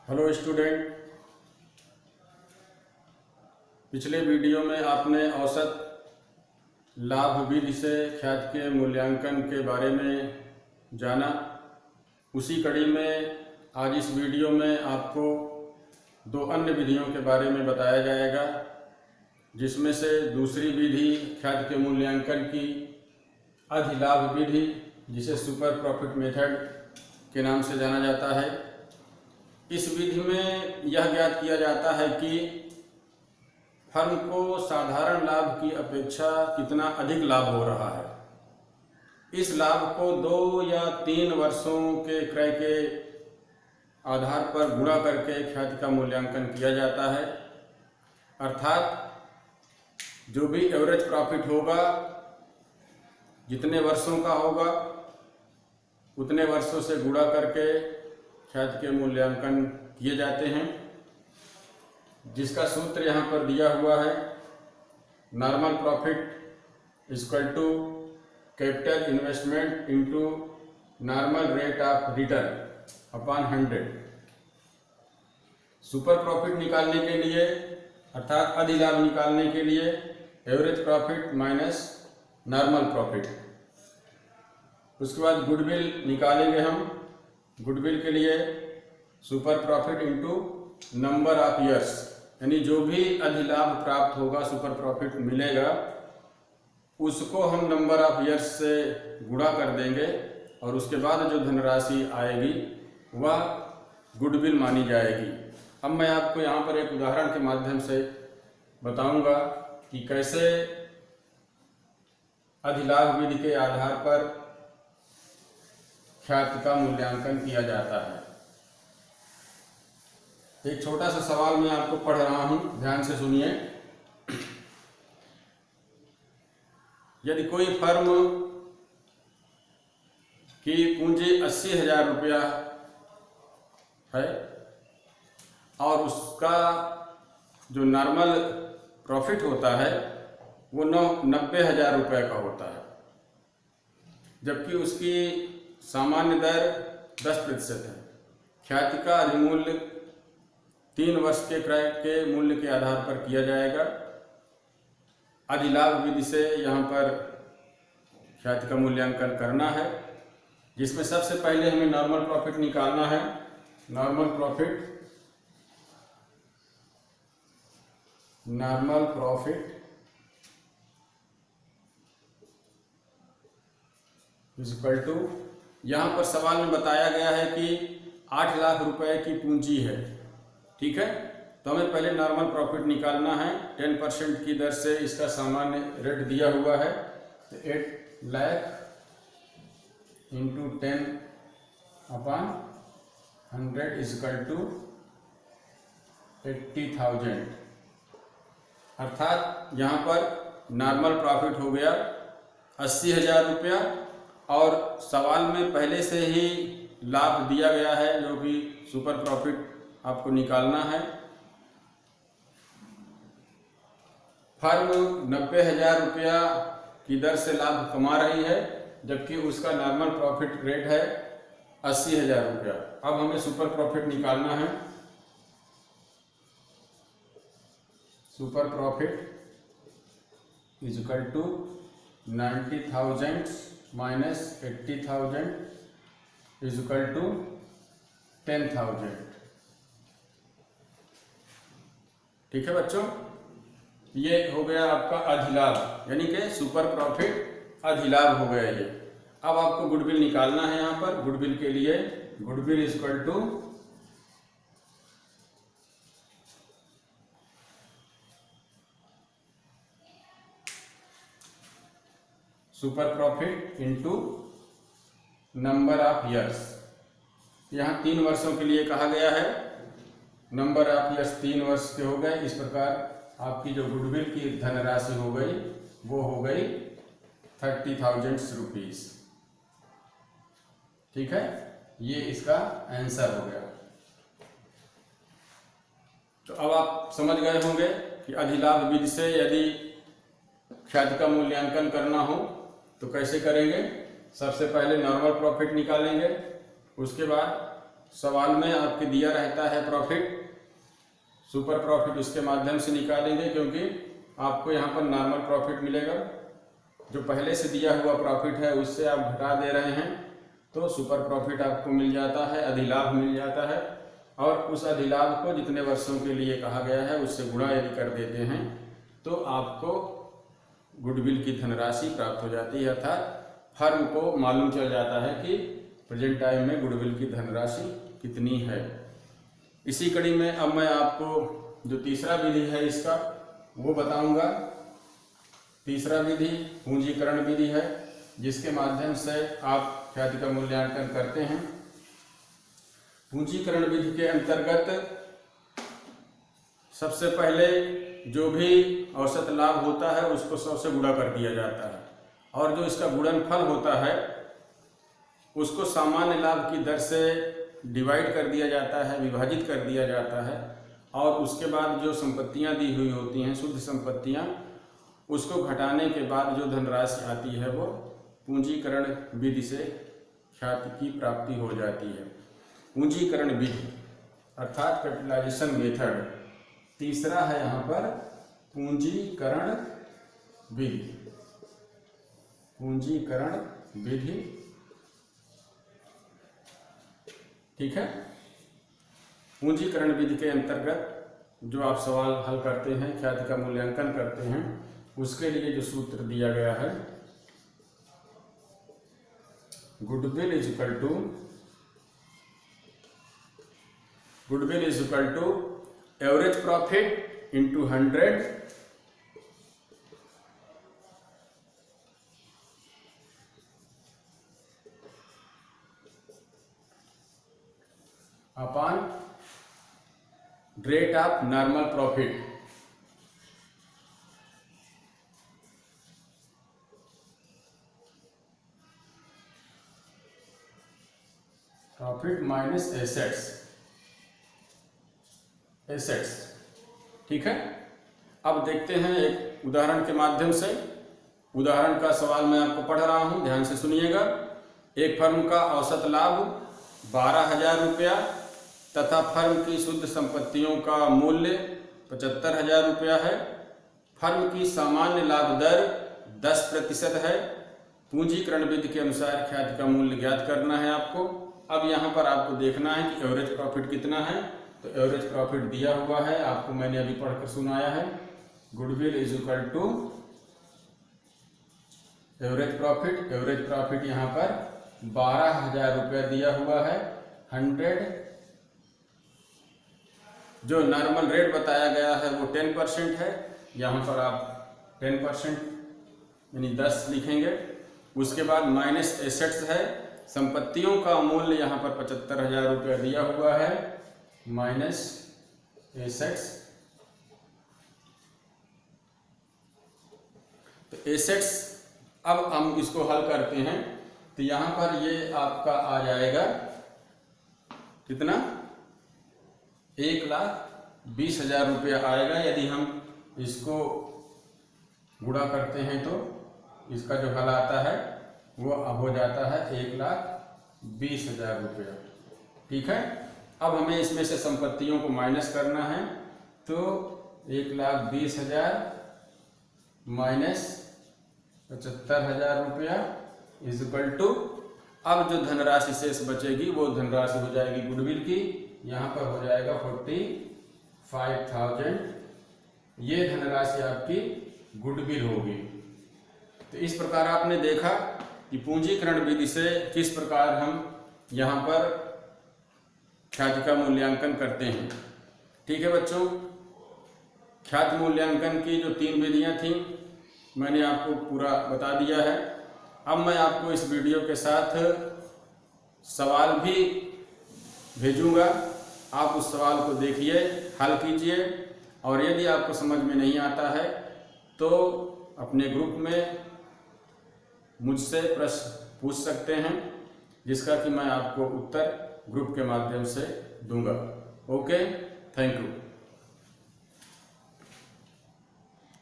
Hello student, पिछले video में आपने औसत लाभ विधि से ख्याति के मूल्यांकन के बारे में जाना। उसी कड़ी में आज इस वीडियो में आपको दो अन्य विधियों के बारे में बताया जाएगा, जिसमें से दूसरी विधि ख्याति के मूल्यांकन की अधिलाभ विधि, जिसे सुपर प्रॉफिट मेथड के नाम से जाना जाता है। इस विधि में यह ज्ञात किया जाता है कि फर्म को साधारण लाभ की अपेक्षा कितना अधिक लाभ हो रहा है। इस लाभ को 2 या 3 वर्षों के क्रय के आधार पर गुणा करके ख्याति का मूल्यांकन किया जाता है। अर्थात जो भी एवरेज प्रॉफिट होगा, जितने वर्षों का होगा उतने वर्षों से गुणा करके ख्याति के मूल्यांकन किए जाते हैं, जिसका सूत्र यहाँ पर दिया हुआ है। Normal profit equal to capital investment into normal rate of return upon 100। Super profit निकालने के लिए अर्थात अधिलाभ निकालने के लिए average profit minus normal profit. उसके बाद गुडविल निकालेंगे हम। गुडविल के लिए super profit into number of years, यानी जो भी अधिलाभ प्राप्त होगा, सुपर प्रॉफिट मिलेगा, उसको हम नंबर ऑफ ईयर्स से गुणा कर देंगे और उसके बाद जो धनराशि आएगी वह गुडविल मानी जाएगी। अब मैं आपको यहाँ पर एक उदाहरण के माध्यम से बताऊंगा कि कैसे अधिलाभ विधि के आधार पर ख्याति का मूल्यांकन किया जाता है। एक छोटा सा सवाल मैं आपको पढ़ रहा हूं, ध्यान से सुनिए। यदि कोई फर्म की पूंजी 80,000 रुपया है और उसका जो नॉर्मल प्रॉफिट होता है वो 90,000 रुपये का होता है, जबकि उसकी सामान्य दर 10% है। ख्याति का अधिमूल्य 3 वर्ष के क्रय के मूल्य के आधार पर किया जाएगा। अधिलाभ विधि से यहाँ पर ख्याति का मूल्यांकन करना है, जिसमें सबसे पहले हमें नॉर्मल प्रॉफिट निकालना है। नॉर्मल प्रॉफिट इक्वल टू, यहाँ पर सवाल में बताया गया है कि 8 लाख रुपए की पूंजी है, ठीक है। तो हमें पहले नॉर्मल प्रॉफिट निकालना है। 10% की दर से इसका सामान्य रेट दिया हुआ है, तो 8 lakh into 10 upon 100 equal to 80,000। अर्थात यहाँ पर नॉर्मल प्रॉफिट हो गया 80,000 रुपया और सवाल में पहले से ही लाभ दिया गया है, जो कि सुपर प्रॉफिट आपको निकालना है। फर्म 90,000 रुपया की दर से लाभ कमा रही है, जबकि उसका नॉर्मल प्रॉफिट रेट है 80,000 रुपया। अब हमें सुपर प्रॉफिट निकालना है। Super profit is equal to 90,000 minus 80,000 is equal to 10,000। ठीक है बच्चों, ये हो गया आपका अधिलाभ, यानी कि सुपर प्रॉफिट अधिलाभ हो गया ये। अब आपको गुडविल निकालना है। यहाँ पर गुडविल के लिए goodwill is equal to super profit into number of years. यहाँ 3 वर्षों के लिए कहा गया है। नंबर ऑफ ईयर्स 3 वर्ष के हो गए। इस प्रकार आपकी जो गुडविल की धनराशि हो गई वो हो गई 30,000 रुपीज। ठीक है, ये इसका आंसर हो गया। तो अब आप समझ गए होंगे कि अधिलाभ विधि से यदि ख्याति का मूल्यांकन करना हो तो कैसे करेंगे। सबसे पहले नॉर्मल प्रॉफिट निकालेंगे, उसके बाद सवाल में आपके दिया रहता है प्रॉफिट, सुपर प्रॉफिट उसके माध्यम से निकालेंगे, क्योंकि आपको यहाँ पर नॉर्मल प्रॉफिट मिलेगा। जो पहले से दिया हुआ प्रॉफिट है उससे आप घटा दे रहे हैं तो सुपर प्रॉफिट आपको मिल जाता है, अधिलाभ मिल जाता है। और उस अधिलाभ को जितने वर्षों के लिए कहा गया है उससे गुणा यदि कर देते हैं तो आपको गुडविल की धनराशि प्राप्त हो जाती है, अर्थात फर्म को मालूम चल जाता है कि प्रेजेंट टाइम में गुडविल की धनराशि कितनी है। इसी कड़ी में अब मैं आपको जो तीसरा विधि है इसका वो बताऊंगा। तीसरा विधि पूंजीकरण विधि है, जिसके माध्यम से आप ख्याति का मूल्यांकन करते हैं। पूंजीकरण विधि के अंतर्गत सबसे पहले जो भी औसत लाभ होता है उसको 100 से गुणा कर दिया जाता है, और जो इसका गुणनफल होता है उसको सामान्य लाभ की दर से डिवाइड कर दिया जाता है, विभाजित कर दिया जाता है। और उसके बाद जो संपत्तियां दी हुई होती हैं, शुद्ध संपत्तियां, उसको घटाने के बाद जो धनराशि आती है वो पूंजीकरण विधि से ख्याति की प्राप्ति हो जाती है। पूंजीकरण विधि अर्थात कैपिटलाइजेशन मेथड। तीसरा है यहाँ पर पूंजीकरण विधि। पूंजीकरण विधि, ठीक है। पूंजीकरण विधि के अंतर्गत जो आप सवाल हल करते हैं, ख्याति का मूल्यांकन करते हैं, उसके लिए जो सूत्र दिया गया है, goodwill is equal to average profit into 100 upon rate of normal profit. Profit minus assets, ठीक है। अब देखते हैं एक उदाहरण के माध्यम से। उदाहरण का सवाल मैं आपको पढ़ रहा हूं, ध्यान से सुनिएगा। एक फर्म का औसत लाभ 12,000 रुपया तथा फर्म की शुद्ध संपत्तियों का मूल्य 75,000 रुपया है। फर्म की सामान्य लाभ दर 10% है। पूंजीकरण विधि के अनुसार ख्याति का मूल्य ज्ञात करना है आपको। अब यहाँ पर आपको देखना है कि एवरेज प्रॉफिट कितना है। तो एवरेज प्रॉफिट दिया हुआ है, आपको मैंने अभी पढ़कर सुनाया है। Goodwill is equal to average profit. Average profit यहाँ पर 12,000 रुपया दिया हुआ है। 100 जो नॉर्मल रेट बताया गया है वो 10% है। यहाँ पर आप 10% यानी 10 लिखेंगे। उसके बाद माइनस एसेट्स है, संपत्तियों का मूल्य यहाँ पर 75,000 रुपया दिया हुआ है, माइनस एसेट्स। तो एसेट्स अब हम इसको हल करते हैं तो यहाँ पर ये आपका आ जाएगा कितना, 1,20,000 रुपया आएगा। यदि हम इसको गुणा करते हैं तो इसका जो हल आता है वो अब हो जाता है 1,20,000 रुपया, ठीक है। अब हमें इसमें से संपत्तियों को माइनस करना है तो 1,20,000 माइनस 75,000 रुपया इज इक्वल टू, अब जो धनराशि शेष बचेगी वो धनराशि हो जाएगी गुडविल की। यहाँ पर हो जाएगा 45,000। ये धनराशि आपकी गुडविल होगी। तो इस प्रकार आपने देखा कि पूंजीकरण विधि से किस प्रकार हम यहाँ पर ख्याति का मूल्यांकन करते हैं, ठीक है बच्चों। ख्याति मूल्यांकन की जो 3 विधियाँ थीं मैंने आपको पूरा बता दिया है। अब मैं आपको इस वीडियो के साथ सवाल भी भेजूंगा। आप उस सवाल को देखिए, हल कीजिए, और यदि आपको समझ में नहीं आता है तो अपने ग्रुप में मुझसे प्रश्न पूछ सकते हैं, जिसका कि मैं आपको उत्तर ग्रुप के माध्यम से दूंगा। Okay, thank you.